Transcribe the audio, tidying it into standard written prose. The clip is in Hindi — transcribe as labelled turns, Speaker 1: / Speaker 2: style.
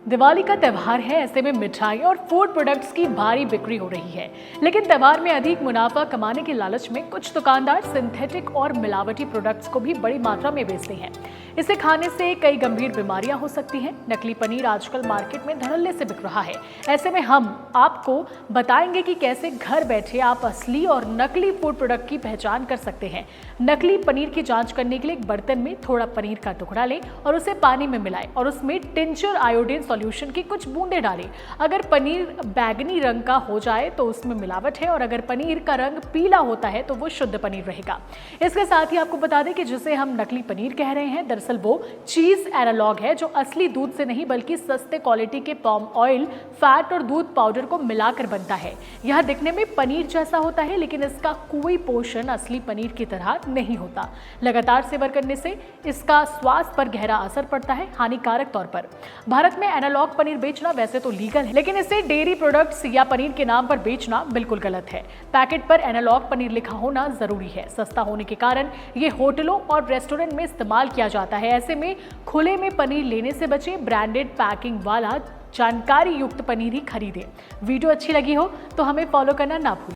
Speaker 1: दिवाली का त्यौहार है, ऐसे में मिठाई और फूड प्रोडक्ट्स की भारी बिक्री हो रही है। लेकिन त्यौहार में अधिक मुनाफा कमाने के लालच में कुछ दुकानदार सिंथेटिक और मिलावटी प्रोडक्ट्स को भी बड़ी मात्रा में बेचते हैं। इसे खाने से कई गंभीर बीमारियां हो सकती हैं। नकली पनीर आजकल मार्केट में धड़ल्ले से बिक रहा है। ऐसे में हम आपको बताएंगे कि कैसे घर बैठे आप असली और नकली फूड प्रोडक्ट की पहचान कर सकते हैं। नकली पनीर की जांच करने के लिए एक बर्तन में थोड़ा पनीर का टुकड़ा लें और उसे पानी में मिलाएं और उसमें टिंचर आयोडीन सॉल्यूशन की कुछ बूंदें डालें। अगर पनीर बैंगनी रंग का हो जाए तो उसमें मिलावट है, और अगर पनीर का रंग पीला होता है तो वो शुद्ध पनीर रहेगा। इसके साथ ही आपको बता दें कि जिसे हम नकली पनीर कह रहे हैं, दरअसल वो चीज एनालॉग है, जो असली दूध से नहीं बल्कि सस्ते क्वालिटी के पाम ऑयल, फैट और दूध पाउडर को मिलाकर बनता है। यह दिखने में पनीर जैसा होता है, लेकिन इसका कोई पोषण असली पनीर की तरह नहीं होता। लगातार सेवन करने से इसका स्वास्थ्य पर गहरा असर पड़ता है, हानिकारक तौर पर। भारत में एनालॉग पनीर बेचना वैसे तो लीगल है, लेकिन इसे डेयरी प्रोडक्ट्स या पनीर के नाम पर बेचना बिल्कुल गलत है। पैकेट पर एनालॉग पनीर लिखा होना जरूरी है। सस्ता होने के कारण ये होटलों और रेस्टोरेंट में इस्तेमाल किया जाता है। ऐसे में खुले में पनीर लेने से बचें, ब्रांडेड पैकिंग वाला जानकारी युक्त पनीर ही खरीदें। वीडियो अच्छी लगी हो तो हमें फॉलो करना ना भूलें।